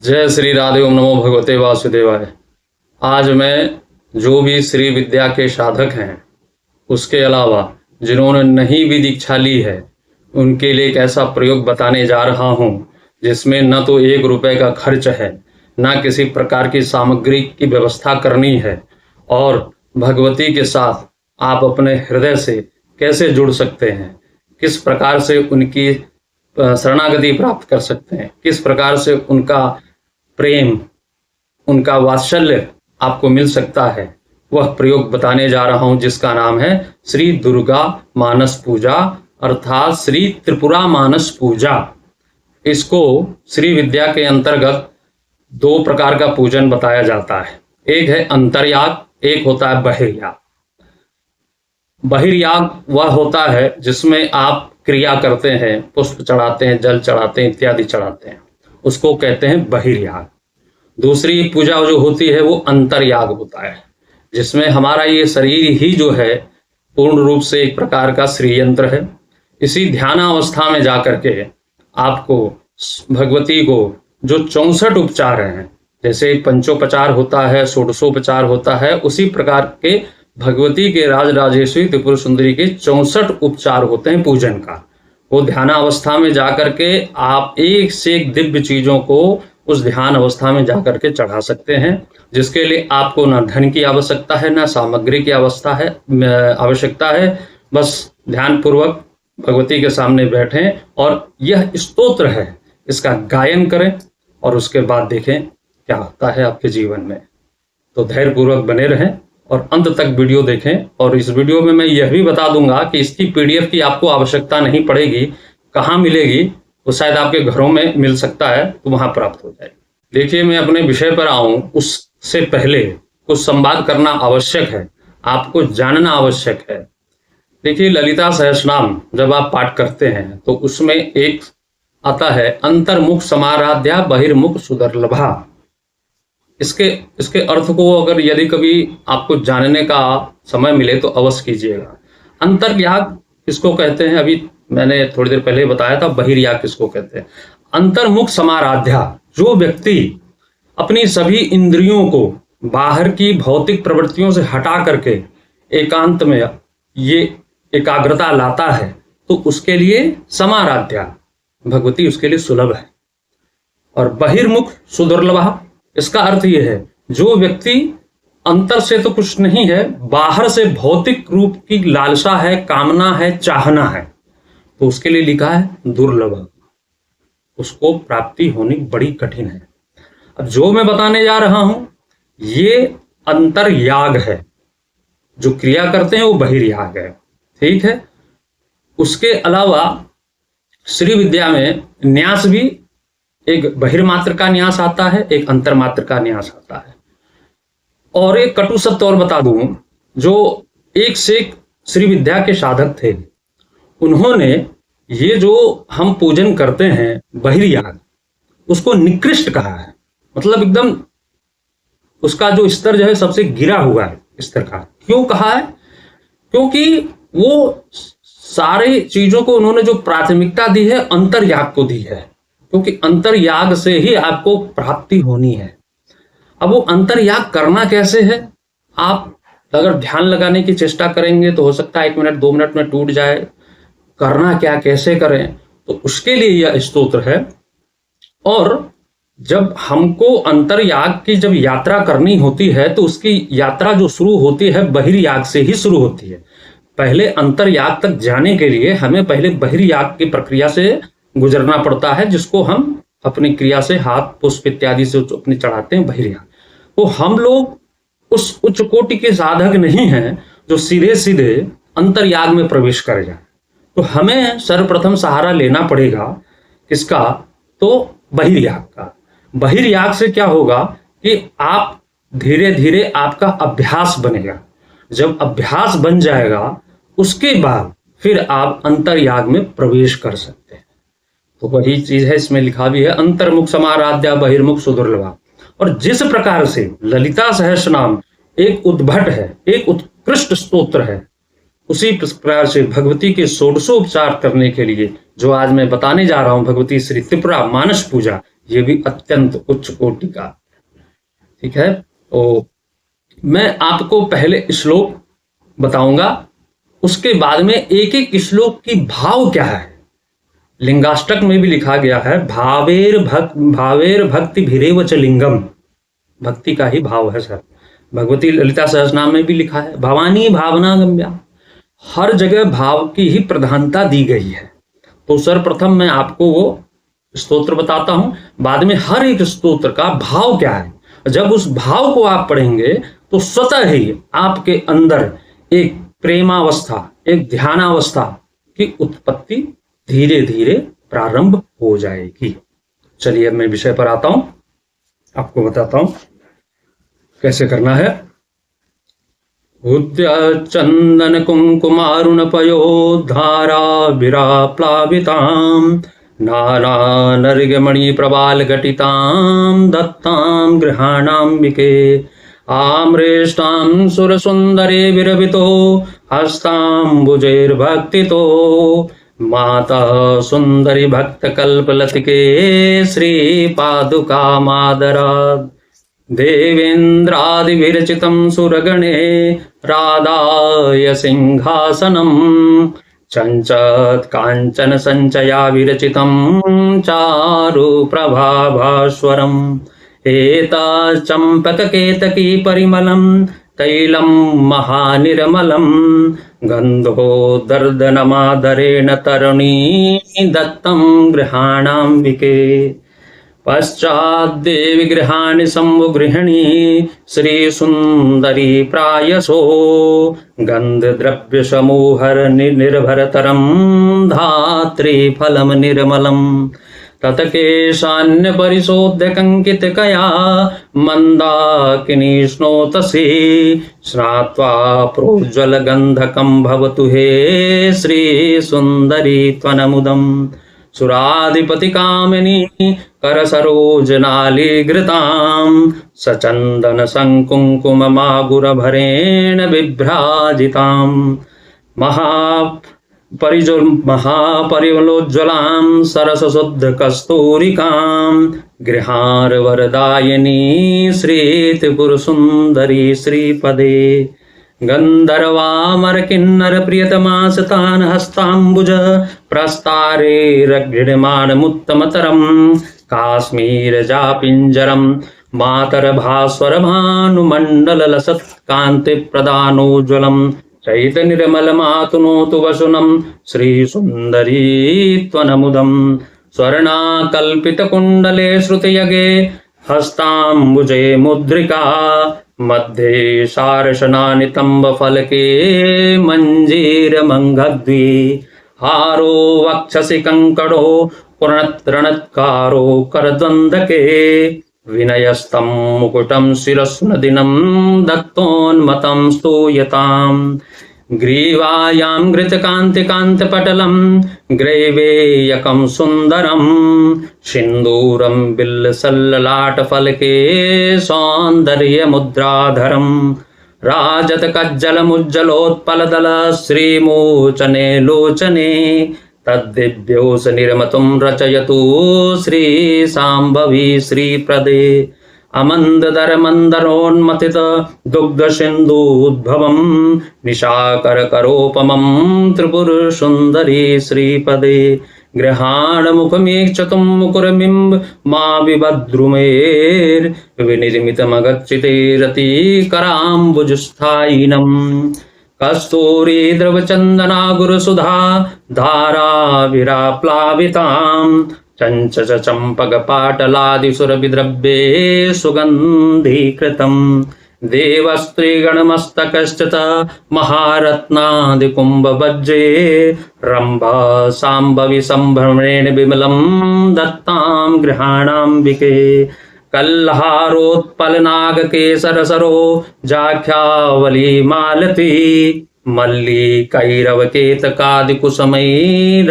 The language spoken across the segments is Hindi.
जय श्री राधे। ओम नमो भगवते वासुदेवाय। आज मैं जो भी श्री विद्या के साधक हैं, उसके अलावा जिन्होंने नहीं भी दीक्षा ली है, उनके लिए एक ऐसा प्रयोग बताने जा रहा हूं जिसमें न तो 1 रुपए का खर्च है, न किसी प्रकार की सामग्री की व्यवस्था करनी है, और भगवती के साथ आप अपने हृदय से कैसे जुड़ सकते हैं, किस प्रकार से उनकी शरणागति प्राप्त कर सकते हैं, किस प्रकार से उनका प्रेम, उनका वात्सल्य आपको मिल सकता है, वह प्रयोग बताने जा रहा हूं जिसका नाम है श्री दुर्गा मानस पूजा अर्थात श्री त्रिपुरा मानस पूजा। इसको श्री विद्या के अंतर्गत 2 प्रकार का पूजन बताया जाता है। एक है अंतर्याग, एक होता है बहिर्याग। बहिर्याग वह होता है जिसमें आप क्रिया करते हैं, पुष्प चढ़ाते हैं, जल चढ़ाते हैं, इत्यादि चढ़ाते हैं, उसको कहते हैं बहिर्याग। दूसरी पूजा जो होती है वो अंतर्याग होता है, जिसमें हमारा ये शरीर ही जो है पूर्ण रूप से एक प्रकार का श्री यंत्र है। इसी ध्यानावस्था में जाकर के आपको भगवती को जो 64 उपचार हैं, जैसे पंचोपचार होता है, षोडशोपचार होता है, उसी प्रकार के भगवती के राजराजेश्वरी त्रिपुर सुंदरी के 64 उपचार होते हैं पूजन का। वो ध्यानावस्था में जाकर के आप एक से एक दिव्य चीजों को उस ध्यान अवस्था में जाकर के चढ़ा सकते हैं, जिसके लिए आपको ना धन की आवश्यकता है, ना सामग्री की आवश्यकता है। बस ध्यान पूर्वक भगवती के सामने बैठें और यह स्तोत्र है, इसका गायन करें और उसके बाद देखें क्या होता है आपके जीवन में। तो धैर्य पूर्वक बने रहें और अंत तक वीडियो देखें। और इस वीडियो में मैं यह भी बता दूंगा कि इसकी PDF की आपको आवश्यकता नहीं पड़ेगी। कहाँ मिलेगी? वो शायद आपके घरों में मिल सकता है, तो वहां प्राप्त हो जाएगी। देखिए, मैं अपने विषय पर आऊं उससे पहले कुछ संवाद करना आवश्यक है, आपको जानना आवश्यक है। देखिए, ललिता सहस्रनाम जब आप पाठ करते हैं तो उसमें एक आता है अंतर्मुख समाराध्या बहिर्मुख सुदुर्लभा। इसके अर्थ को अगर यदि कभी आपको जानने का समय मिले तो अवश्य कीजिएगा। अंतर्याग किसको कहते हैं, अभी मैंने थोड़ी देर पहले बताया था। बहिर्याग किसको कहते हैं? अंतर्मुख समाराध्या, जो व्यक्ति अपनी सभी इंद्रियों को बाहर की भौतिक प्रवृत्तियों से हटा करके एकांत में ये एकाग्रता लाता है, तो उसके लिए समाराध्या भगवती उसके लिए सुलभ है। और बहिर्मुख सुदुर्लभ, इसका अर्थ यह है जो व्यक्ति अंतर से तो कुछ नहीं है, बाहर से भौतिक रूप की लालसा है, कामना है, चाहना है, तो उसके लिए लिखा है दुर्लभ, उसको प्राप्ति होनी बड़ी कठिन है। अब जो मैं बताने जा रहा हूं ये अंतर्याग है, जो क्रिया करते हैं वो बहिर्याग है, ठीक है। उसके अलावा श्री विद्या में न्यास भी, एक बहिर्मात्र का न्यास आता है, एक अंतर्मात्र का न्यास आता है। और एक कटु सत्य और बता दूं, जो एक से एक श्री विद्या के साधक थे, उन्होंने ये जो हम पूजन करते हैं बहिर्याग, उसको निकृष्ट कहा है। मतलब एकदम उसका जो स्तर जो है सबसे गिरा हुआ है स्तर का। क्यों कहा है? क्योंकि वो सारे चीजों को उन्होंने जो प्राथमिकता दी है अंतर्याग को दी है, क्योंकि अंतर्याग से ही आपको प्राप्ति होनी है। अब वो अंतर्याग करना कैसे है? आप अगर ध्यान लगाने की चेष्टा करेंगे तो हो सकता है 1 मिनट 2 मिनट में टूट जाए। करना क्या, कैसे करें? तो उसके लिए यह स्तोत्र है। और जब हमको अंतर्याग की जब यात्रा करनी होती है तो उसकी यात्रा जो शुरू होती है बहिर्याग से ही शुरू होती है। पहले अंतर्याग तक जाने के लिए हमें पहले बहिर्याग की प्रक्रिया से गुजरना पड़ता है, जिसको हम अपनी क्रिया से हाथ पुष्प इत्यादि से अपने चढ़ाते हैं बहिर्याग। तो हम लोग उस उच्च कोटि के साधक नहीं हैं जो सीधे सीधे अंतर्याग में प्रवेश कर जाए। तो हमें सर्वप्रथम सहारा लेना पड़ेगा किसका? तो बहिर्याग का। बहिर्याग से क्या होगा कि आप धीरे धीरे आपका अभ्यास बनेगा। जब अभ्यास बन जाएगा उसके बाद फिर आप अंतर्याग में प्रवेश कर सकते हैं। तो वही चीज है, इसमें लिखा भी है अंतर्मुख समाराध्या बहिर्मुख सुदुर्लभा। और जिस प्रकार से ललिता सहस्रनाम एक उद्भट है, एक उत्कृष्ट स्तोत्र है, उसी प्रकार से भगवती के षोडशोपचार करने के लिए जो आज मैं बताने जा रहा हूं, भगवती श्री त्रिपुरा मानस पूजा, ये भी अत्यंत उच्च कोटि का। ठीक है, तो मैं आपको पहले श्लोक बताऊंगा, उसके बाद में एक एक श्लोक की भाव क्या है। लिंगाष्टक में भी लिखा गया है, भावेर भक्ति भिरेव च लिंगम, भक्ति का ही भाव है सर। भगवती ललिता सहस्रनाम में भी लिखा है, भवानी भावना गम्या, हर जगह भाव की ही प्रधानता दी गई है। तो सर्वप्रथम मैं आपको वो स्तोत्र बताता हूं, बाद में हर एक स्तोत्र का भाव क्या है। जब उस भाव को आप पढ़ेंगे तो स्वतः ही आपके अंदर एक प्रेमावस्था, एक ध्यानावस्था की उत्पत्ति धीरे धीरे प्रारंभ हो जाएगी। चलिए अब मैं विषय पर आता हूं, आपको बताता हूं कैसे करना है। उद्यचंदन कुंकुमारुण पयोद्धारा विराप्लावितां नाना नर्गमणि प्रबाल घटितां दत्तां गृहाणाम्बिके आम्रेष्टां सुरसुंदरे विरवितो हस्ताम्बुजैर्भक्तितो माता सुंदरी भक्तकल्पलतिके श्रीपादुकामादरात् देवेन्द्रादिविरचितं सुरगणे राधाय सिंहासनं चञ्चत् काञ्चन सञ्चया विरचितं चारुप्रभाभास्वरम् एतच्चम्पककेतकी परिमलं तैलं महानिर्मलं गन्धोदर्दनमादरेण तरुणी दत्तं गृहाणाम्बिके पश्चाद्देवि गृहाणि शम्भुगृहिणी श्रीसुन्दरी प्रायसो गन्धद्रव्यसमूहर निर्भरतरं धात्री फलं निर्मलम् ततकेशान्यपरिशोध्यकङ्कितकया मन्दाकिनी स्नोतसि स्नात्वा प्रोज्ज्वलगन्धकं भवतु हे श्रीसुन्दरी त्वनमुदम् सुराधिपतिकामिनी करसरोजनालीघृतां सचन्दन संकुङ्कुममागुरभरेण बिभ्राजितां महापरिमलोज्ज्वलां सरसशुद्धकस्तूरिकां गृहार्वरदायिनी श्रीत्रिपुरसुन्दरी श्रीपदे गन्धर्वामरकिन्नर प्रियतमासतान् हस्ताम्बुज प्रस्तारे रगृह्यमाणमुत्तमतरं काश्मीरजापिञ्जरं मातरभास्वरभानुमण्डललसत्कान्तिप्रदानोज्ज्वलं चैतन्यनिर्मलमातुनोतु वसुनं श्रीसुन्दरी त्वनमुदं स्वर्णाकल्पितकुण्डले श्रुतयगे हस्ताम्बुजे मुद्रिका मध्ये शारशनानितम्बफलके मञ्जीरमङ्घद्वि हारो वक्षसि कङ्कणो पुरणत्रणत्कारो करद्वन्द्वके विनयस्तं मुकुटं शिरस्नदिनं दत्तोन्मतं स्तूयताम् ग्रीवायां घृतकान्तिकान्तपटलं ग्रैवेयकं सुन्दरं सिन्दूरं बिल्लसल्ललाटफलके सौन्दर्यमुद्राधरं राजतकज्जलमुज्ज्वलोत्पलदल श्रीमोचने लोचने तद्दिव्योस निर्मतुं रचयतु श्रीसाम्भवी श्रीप्रदे अमन्ददरमन्दरोन्मथित दुग्धसिन्धूद्भवं निशाकरकरोपमं त्रिपुरसुन्दरी श्रीपदे गृहाणमुखमीक्षतुं मुकुरबिम्ब मा विभद्रुमेर्विनिर्मितमगच्छिते रतिकराम्बुजस्थायिनम् कस्तूरी द्रवचन्दना गुरुसुधा धाराभिराप्लाविताम् चञ्चच चम्पकपाटलादिसुरभिद्रव्ये सुगन्धीकृतम् देवस्त्रीगणमस्तकश्चित महारत्नादिकुम्भवज्रे रम्भा साम्भवि सम्भ्रमेण विमलं दत्तां गृहाणाम्बिके कल्हारोत्पलनागकेसरसरो जाख्यावली मालती मल्लिकैरवकेतकादिकुसुमैः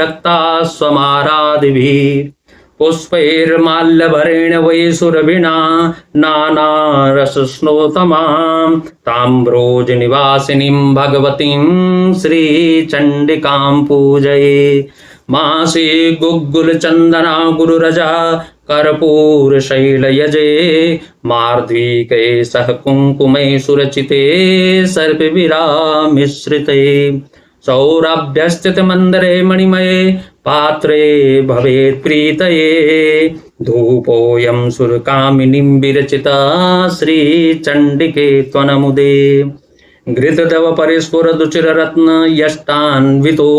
रक्तास्वमारादिभिः पुष्पैर्माल्यभरेण वैसुरभिना नानारसस्नोतमां ताम्रोजनिवासिनीं भगवतीं श्रीचण्डिकां पूजये मासी गुग्गुलचन्दना गुरुरजा कर्पूर शैलयजे मार्द्वीके सह कुंकुमे सुरचिते सर्पविरामिश्रिते सौरभ्यस्थित मंदरे मणिमये पात्रे भवेत् प्रीतये धूपोऽयं सुरकामिनीं विरचिता श्रीचण्डिके त्वनमुदे घृतदव परिस्फुरदुचिररत्न यष्टान्वितो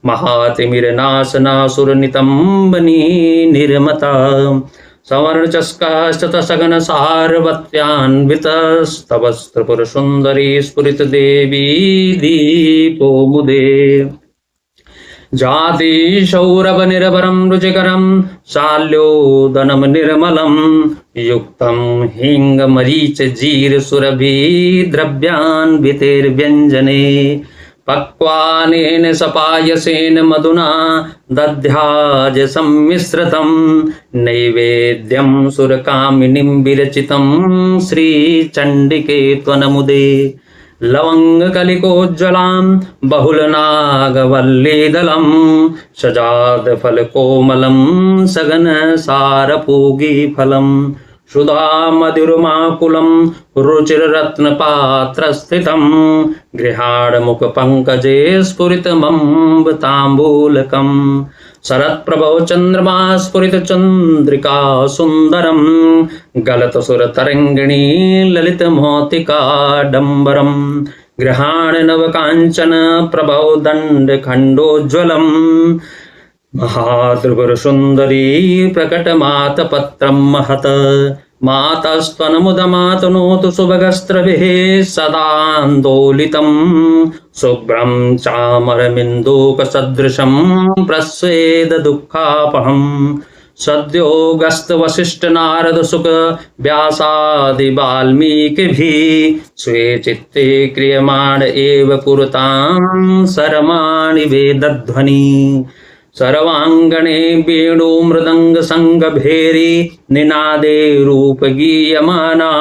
महातिमिरनाशनासुरनितम्बनी निर्मता सवर्णचस्काश्चतसगन सार्वत्यान्वितस्तवस्त्रपुरसुन्दरी स्फुरित देवी दीपो मुदे जाति शौरभ निरवरम रुचिकरम शाल्योदनम निर्मलम युक्तम हिंग मरीच जीर सुरभि द्रव्यान्वितेर्व्यंजने पक्वानेन सपायसेन मधुना दध्याज सम्मिश्रितं नैवेद्यं सुरकामिनीं विरचितं श्रीचण्डिके त्वनमुदे लवंगकलिकोज्ज्वलां बहुलनागवल्लीदलं सजातफलकोमलं सघनसारपूगीफलं सुधामधुरमाकुलं रुचिररत्नपात्रस्थितं गृहाणमुखपङ्कजे स्फुरितमम्बताम्बूलकं शरत्प्रभो चन्द्रमा स्फुरितचन्द्रिका सुन्दरं गलतसुरतरङ्गिणी ललितमौक्तिकाडम्बरं गृहाणनवकाञ्चन प्रभो दण्डखण्डोज्ज्वलं महात्रिपुरसुन्दरी प्रकटमातपत्रं महत् मातस्त्वनमुदमातनोतु सुभगस्त्रभिः सदान्दोलितं शुभ्रं चामरमिन्दूकसदृशं प्रस्वेददुःखापहं सद्यो गस्तवसिष्ठनारदसुख व्यासादि वाल्मीकिभिः स्वे चित्ते क्रियमाण एव कुरुतां सर्वाणि वेदध्वनि सर्वांगणे वेणु मृदंग संगभेरी निनादे रूप गीयमाना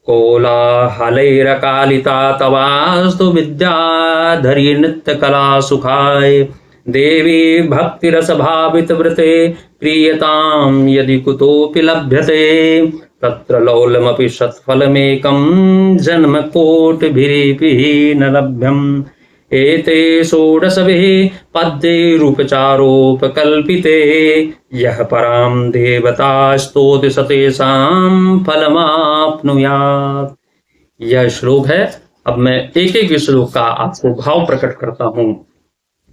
कोलाहलैरकालिता तवास्तु विद्याधरी नृत्य कला सुखाय देवी भक्तिरस भावित व्रते प्रीयतां यदि कुतोऽपि लभ्यते तत्र लौलमपि शतफलमेकं जन्मकोटिभिरेपि न लभ्यम् एते षोडशभिः पद्यैरुपचारोपकल्पिते यः परां देवतास्तोति स तेषां फलमाप्नुयात्। यह श्लोक है। अब मैं एक एक श्लोक का आपको भाव प्रकट करता हूं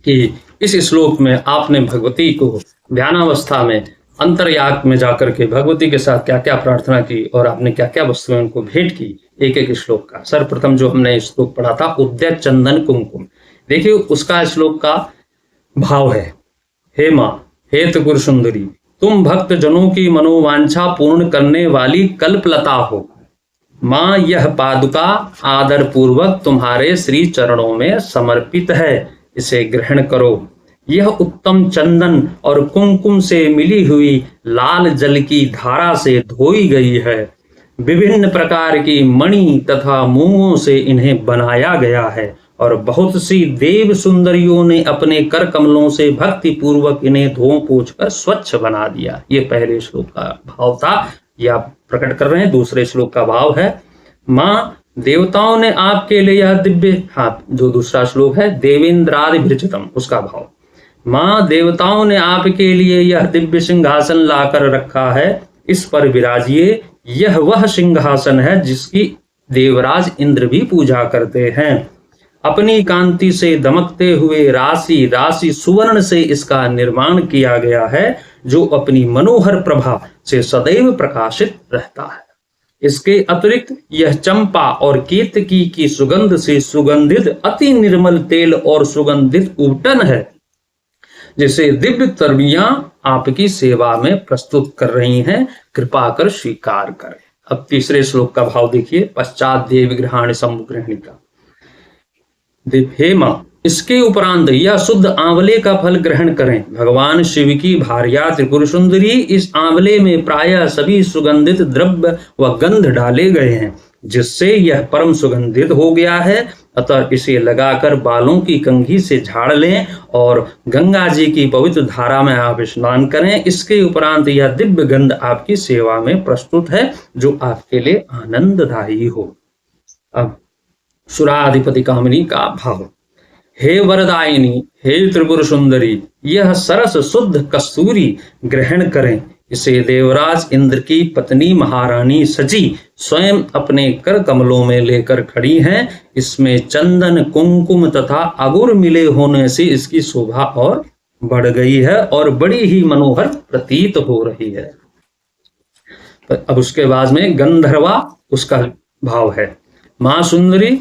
कि इस श्लोक में आपने भगवती को ध्यानावस्था में अंतर्याग में जाकर के भगवती के साथ क्या क्या प्रार्थना की और आपने क्या क्या वस्तुएं उनको भेंट की। एक एक श्लोक का सर्वप्रथम जो हमने श्लोक पढ़ा था उद्यत चंदन कुमकुम, देखिए उसका श्लोक का भाव है। हे माँ, हे त्रिपुर सुंदरी, तुम भक्त जनों की मनोवांछा पूर्ण करने वाली कल्पलता हो। माँ, यह पादुका आदर पूर्वक तुम्हारे श्री चरणों में समर्पित है, इसे ग्रहण करो। यह उत्तम चंदन और कुमकुम से मिली हुई लाल जल की धारा से धोई गई है। विभिन्न प्रकार की मणि तथा मूंगों से इन्हें बनाया गया है और बहुत सी देव सुंदरियों ने अपने कर कमलों से भक्ति पूर्वक इन्हें धो पोंछ कर स्वच्छ बना दिया। ये पहले श्लोक का भाव था, यह आप प्रकट कर रहे हैं। दूसरे श्लोक का भाव है, माँ, देवताओं ने आपके लिए यह दिव्य, जो दूसरा श्लोक है देवेंद्रादि विरचितम, उसका भाव, माँ, देवताओं ने आपके लिए यह दिव्य सिंहासन लाकर रखा है, इस पर विराजिए। यह वह सिंहासन है जिसकी देवराज इंद्र भी पूजा करते हैं। अपनी कांति से दमकते हुए राशि राशि सुवर्ण से इसका निर्माण किया गया है, जो अपनी मनोहर प्रभा से सदैव प्रकाशित रहता है। इसके अतिरिक्त यह चंपा और केतकी की सुगंध से सुगंधित अति निर्मल तेल और सुगंधित उपटन है, जिसे दिव्य तर्बियां आपकी सेवा में प्रस्तुत कर रही हैं, कृपा कर स्वीकार करें। अब तीसरे श्लोक का भाव देखिए, पश्चात देव गृहाण सम्मुग्रहणिका। हे मां, इसके उपरांत यह शुद्ध आंवले का फल ग्रहण करें। भगवान शिव की भार्या त्रिपुर सुंदरी, इस आंवले में प्रायः सभी सुगंधित द्रव्य व गंध डाले गए हैं, जिससे यह परम सुगंधित हो गया है। अतः इसे लगाकर बालों की कंघी से झाड़ लें और गंगा जी की पवित्र धारा में आप स्नान करें। इसके उपरांत यह दिव्य गंध आपकी सेवा में प्रस्तुत है जो आपके लिए आनंददायी हो। अब सुराधिपति कामिनी का भाव। हे वरदायिनी, हे त्रिपुर सुंदरी, यह सरस शुद्ध कस्तूरी ग्रहण करें। इसे देवराज इंद्र की पत्नी महारानी सची स्वयं अपने कर कमलों में लेकर खड़ी हैं। इसमें चंदन, कुंकुम तथा अगुर मिले होने से इसकी शोभा और बढ़ गई है और बड़ी ही मनोहर प्रतीत हो रही है। अब उसके बाद में गंधर्वा, उसका भाव है। मां सुंदरी,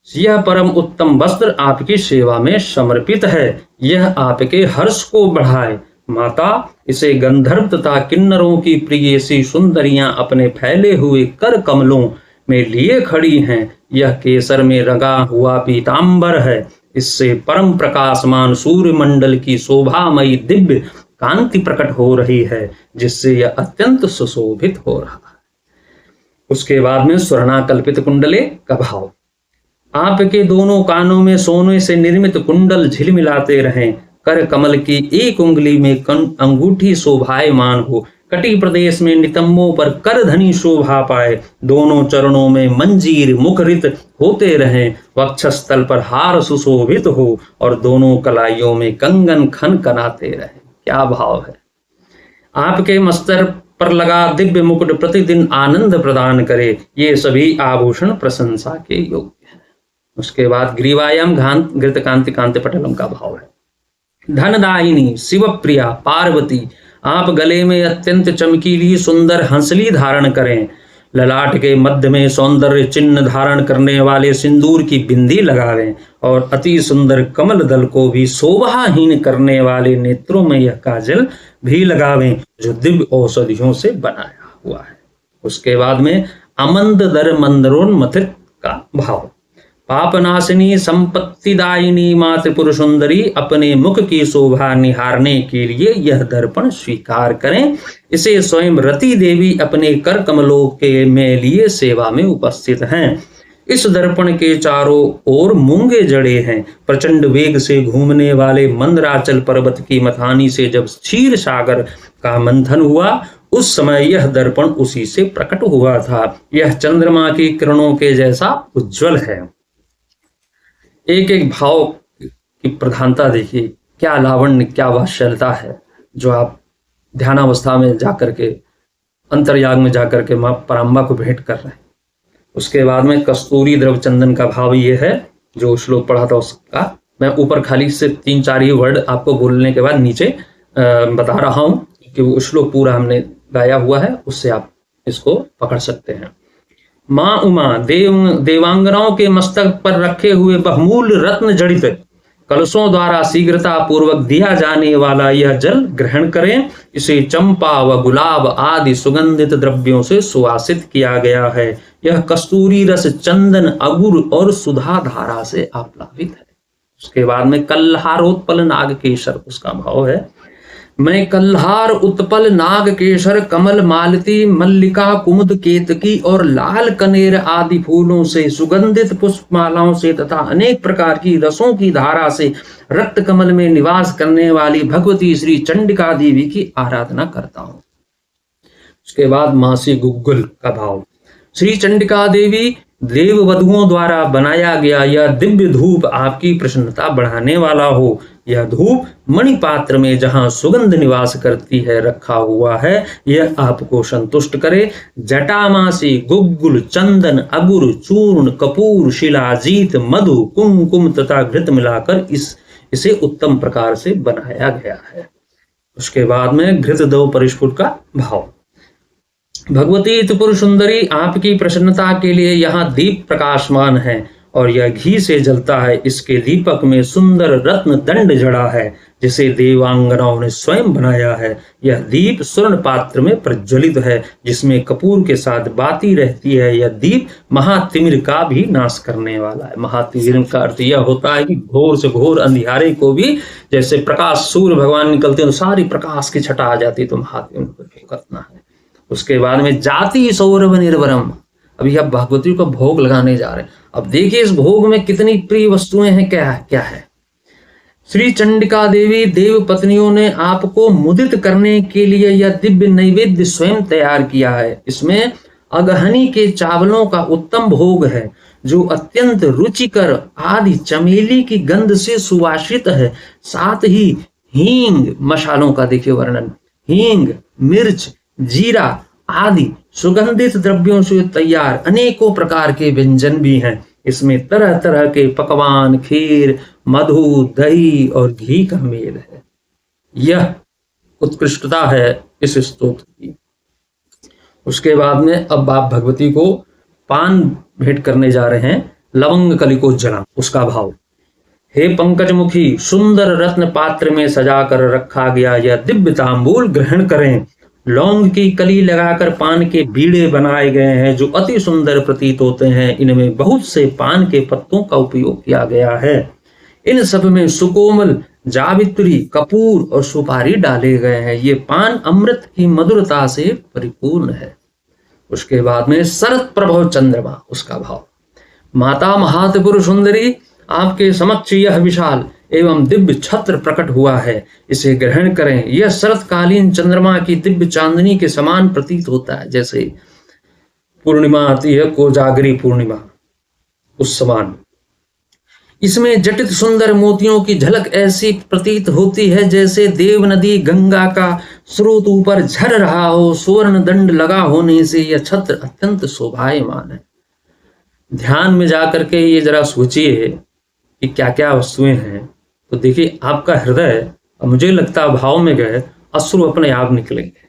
यह परम उत्तम वस्त्र आपकी सेवा में समर्पित है। यह आपके हर्ष को बढ़ाए। माता, इसे गंधर्व तथा किन्नरों की प्रियसी सुंदरियां अपने फैले हुए कर कमलों में लिए खड़ी हैं। यह केसर में रंगा हुआ पीतांबर है। इससे परम प्रकाशमान सूर्य मंडल की शोभामयी दिव्य कांति प्रकट हो रही है, जिससे यह अत्यंत सुशोभित हो रहा है। उसके बाद में स्वर्णाकल्पित कुंडले का भाव। आपके दोनों कानों में सोने से निर्मित कुंडल झिलमिलाते रहें। कर कमल की एक उंगली में अंगूठी शोभायमान हो। कटी प्रदेश में नितंबों पर कर धनी शोभा पाए। दोनों चरणों में मंजीर मुखरित होते रहें। वक्षस्थल पर हार सुशोभित हो और दोनों कलाइयों में कंगन खन कनाते रहें। क्या भाव है। आपके मस्तक पर लगा दिव्य मुकुट प्रतिदिन आनंद प्रदान करे। ये सभी आभूषण प्रशंसा के योग्य हैं। उसके बाद ग्रीवायाम घृत कांति कांति पटलम का भाव है। धनदायिनी, शिवप्रिया पार्वती, आप गले में अत्यंत चमकीली सुंदर हंसली धारण करें। ललाट के मध्य में सौंदर्य चिन्ह धारण करने वाले सिंदूर की बिंदी लगावें और अति सुंदर कमल दल को भी शोभाहीन करने वाले नेत्रों में यह काजल भी लगावें जो दिव्य औषधियों से बनाया हुआ है। उसके बाद में अमंद दर मंदरोन्मथित का भाव। पापनाशिनी, संपत्तिदायिनी मां त्रिपुर सुंदरी, अपने मुख की शोभा निहारने के लिए यह दर्पण स्वीकार करें। इसे स्वयं रति देवी अपने कर कमलों के में लिए सेवा में उपस्थित हैं। इस दर्पण के चारों ओर मूंगे जड़े हैं। प्रचंड वेग से घूमने वाले मंदराचल पर्वत की मथानी से जब क्षीर सागर का मंथन हुआ, उस समय यह दर्पण उसी से प्रकट हुआ था। यह चंद्रमा की किरणों के जैसा उज्जवल है। एक एक भाव की प्रधानता देखिए, क्या लावण्य, क्या वात्सल्यता है जो आप ध्यानावस्था में जाकर के, अंतर्याग में जाकर के मां पराम्बा को भेंट कर रहे हैं। उसके बाद में कस्तूरी द्रव चंदन का भाव ये है, जो श्लोक पढ़ा था उसका मैं ऊपर खाली से 3-4 ही वर्ड आपको बोलने के बाद नीचे बता रहा हूं कि वो श्लोक पूरा हमने गाया हुआ है, उससे आप इसको पकड़ सकते हैं। मां उमा, देवांगनाओं के मस्तक पर रखे हुए बहुमूल्य रत्न जड़ित कलशों द्वारा शीघ्रता पूर्वक दिया जाने वाला यह जल ग्रहण करें। इसे चंपा व गुलाब आदि सुगंधित द्रव्यों से सुवासित किया गया है। यह कस्तूरी रस, चंदन, अगुर और सुधा धारा से आप्लावित है। उसके बाद में कल्हारोत्पल नाग केसर, उसका भाव है। मैं कल्हार, उत्पल, नाग केसर, कमल, मालती, मल्लिका, कुमुद, केतकी और लाल कनेर आदि फूलों से, सुगंधित पुष्पमालाओं से तथा अनेक प्रकार की रसों की धारा से रक्त कमल में निवास करने वाली भगवती श्री चंडिका देवी की आराधना करता हूं। उसके बाद मासी गुग्गुल का भाव। श्री चंडिका देवी देववधुओं द्वारा बनाया गया यह दिव्य धूप आपकी प्रसन्नता बढ़ाने वाला हो। यह धूप मणिपात्र में जहां सुगंध निवास करती है रखा हुआ है, यह आपको संतुष्ट करे। जटामासी, गुग्गुल, चंदन, अगुर, चूर्ण, कपूर, शिलाजीत, मधु, कुमकुम तथा घृत मिलाकर इसे उत्तम प्रकार से बनाया गया है। उसके बाद में घृत दो परिस्फुट का भाव। भगवती त्रिपुर सुंदरी, आपकी प्रसन्नता के लिए यहाँ दीप प्रकाशमान है और यह घी से जलता है। इसके दीपक में सुंदर रत्न दंड जड़ा है जिसे देवांगनाओं ने स्वयं बनाया है। यह दीप स्वर्ण पात्र में प्रज्वलित है जिसमें कपूर के साथ बाती रहती है। यह दीप महातिमिर का भी नाश करने वाला है। महातिमिर का अर्थ यह होता है कि घोर से घोर अंधियारे को भी, जैसे प्रकाश सूर्य भगवान निकलते हैं तो सारी प्रकाश की छटा आ जाती, तो महातिमिर को करना है। उसके बाद में जाति सौरभ निर्वरम, अभी आप भगवती को भोग लगाने जा रहे हैं। अब देखिए इस भोग में कितनी प्रिय वस्तुएं हैं, क्या है। श्री चंडिका देवी देव पत्नियों ने आपको मुदित करने के लिए यह दिव्य नैवेद्य स्वयं तैयार किया है। इसमें अगहनी के चावलों का उत्तम भोग है जो अत्यंत रुचिकर आदि चमेली की गंध से सुवासित है। साथ ही हींग मसालों का देखिए वर्णन, हींग, मिर्च, जीरा आदि सुगंधित द्रव्यों से तैयार अनेकों प्रकार के व्यंजन भी हैं। इसमें तरह तरह के पकवान, खीर, मधु, दही और घी का मेल है। यह उत्कृष्टता है इस स्तोत्र की। उसके बाद में अब आप भगवती को पान भेंट करने जा रहे हैं। लवंग कलिकोज्जला, उसका भाव। हे पंकजमुखी, सुंदर रत्न पात्र में सजा कर रखा गया यह दिव्य तांबूल ग्रहण करें। लौंग की कली लगाकर पान के बीड़े बनाए गए हैं जो अति सुंदर प्रतीत होते हैं। इनमें बहुत से पान के पत्तों का उपयोग किया गया है। इन सब में सुकोमल जावित्री, कपूर और सुपारी डाले गए हैं। ये पान अमृत की मधुरता से परिपूर्ण है। उसके बाद में शरत प्रभव चंद्रमा, उसका भाव। माता महात्पुर सुंदरी, आपके समक्ष यह विशाल एवं दिव्य छत्र प्रकट हुआ है, इसे ग्रहण करें। यह शरतकालीन चंद्रमा की दिव्य चांदनी के समान प्रतीत होता है। जैसे पूर्णिमा आती है, कोजागरी पूर्णिमा, उस समान। इसमें जटित सुंदर मोतियों की झलक ऐसी प्रतीत होती है जैसे देव नदी गंगा का स्रोत ऊपर झर रहा हो। स्वर्ण दंड लगा होने से यह छत्र अत्यंत शोभायमान है। ध्यान में जाकर के ये जरा सोचिए कि क्या क्या वस्तुएं हैं, तो देखिए आपका हृदय, मुझे लगता है भाव में गए, अश्रु अपने आप निकलेंगे।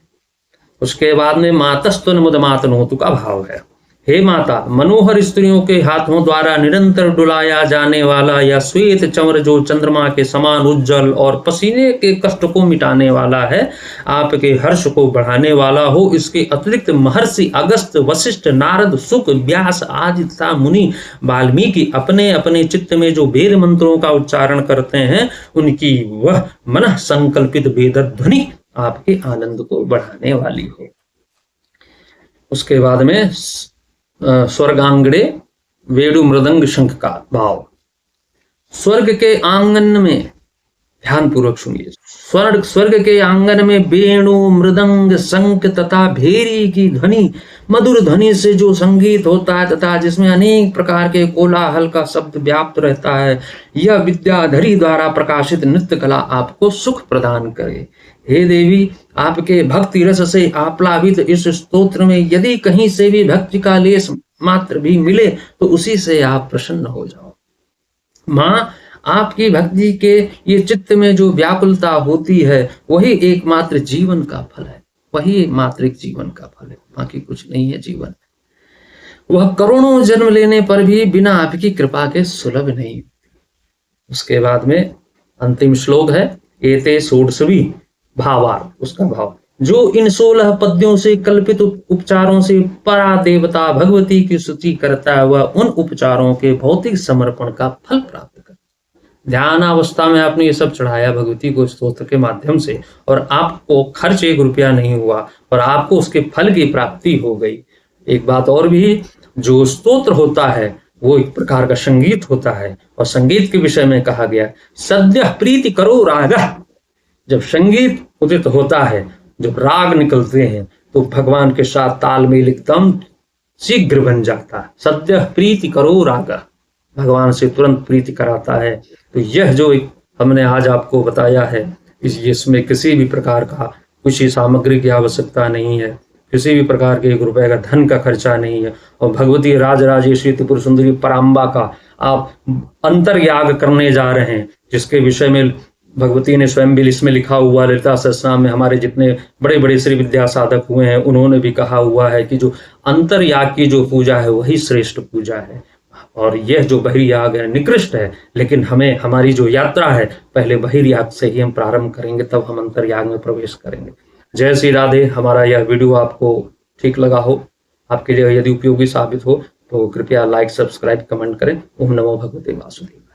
उसके बाद में मातस्तुन मुदमातनोतु का भाव है। हे माता, मनोहर स्त्रियों के हाथों द्वारा निरंतर डुलाया जाने वाला यह श्वेत चंद्र जो चंद्रमा के समान उज्जवल और पसीने के कष्ट को मिटाने वाला है, आपके हर्ष को बढ़ाने वाला हो। इसके अतिरिक्त महर्षि अगस्त, वशिष्ठ, नारद, शुक, व्यास आदि तथा मुनि वाल्मीकि अपने अपने चित्त में जो वेद मंत्रों का उच्चारण करते हैं, उनकी वह मन संकल्पित वेद ध्वनि आपके आनंद को बढ़ाने वाली हो। उसके बाद में स्वर्गांगड़े वेणु मृदंग शंख का भाव। स्वर्ग के आंगन में, ध्यान पूर्वक सुनिए, स्वर्ग के आंगन में वेणु, मृदंग, शंख तथा भेरी की ध्वनि, मधुर ध्वनि से जो संगीत होता है तथा जिसमें अनेक प्रकार के कोलाहल का शब्द व्याप्त रहता है, यह विद्याधरी द्वारा प्रकाशित नृत्य कला आपको सुख प्रदान करे। हे देवी, आपके भक्ति रस से आप्लावित इस स्तोत्र में यदि कहीं से भी भक्ति का लेश मात्र भी मिले तो उसी से आप प्रसन्न हो जाओ। माँ, आपकी भक्ति के ये चित्त में जो व्याकुलता होती है वही एकमात्र जीवन का फल है, वही मात्र एक जीवन का फल है, बाकी कुछ नहीं है जीवन। वह करोड़ों जन्म लेने पर भी बिना आपकी कृपा के सुलभ नहीं। उसके बाद में अंतिम श्लोक है एते षोडशवी भावार्थ, उसका भाव। जो इन 16 पद्यों से कल्पित उपचारों से परा देवता भगवती की स्तुति करता है, वह उन उपचारों के भौतिक समर्पण का फल प्राप्त करता है। ध्यान अवस्था में आपने ये सब चढ़ाया भगवती को स्तोत्र के माध्यम से, और आपको खर्च 1 रुपया नहीं हुआ और आपको उसके फल की प्राप्ति हो गई। एक बात और भी, जो स्तोत्र होता है वो एक प्रकार का संगीत होता है, और संगीत के विषय में कहा गया सद्य प्रीति करो राग। जब संगीत उदित होता है, जब राग निकलते हैं, तो भगवान के साथ तालमेल एकदम शीघ्र बन जाता है। सद्य प्रीति करो राग, भगवान से तुरंत प्रीति कराता है। तो यह जो हमने आज आपको बताया है, इसमें किसी भी प्रकार का कुछ सामग्री की आवश्यकता नहीं है, किसी भी प्रकार के 1 रुपए का धन का खर्चा नहीं है, और भगवती राजराजेश्वरी त्रिपुर सुंदरी पराम्बा का आप अंतर्याग करने जा रहे हैं, जिसके विषय में भगवती ने स्वयं भी इसमें लिखा हुआ, ललिता सहस्रनाम में हमारे जितने बड़े बड़े श्री विद्या साधक हुए हैं उन्होंने भी कहा हुआ है कि जो अंतर्याग की जो पूजा है वही श्रेष्ठ पूजा है, और यह जो बहिर्याग है निकृष्ट है। लेकिन हमें, हमारी जो यात्रा है, पहले बहिर्याग से ही हम प्रारंभ करेंगे, तब हम अंतर्याग में प्रवेश करेंगे। जय श्री राधे। हमारा यह वीडियो आपको ठीक लगा हो, आपके लिए यदि उपयोगी साबित हो, तो कृपया लाइक, सब्सक्राइब, कमेंट करें। ओम नमो भगवते वासुदेवाय।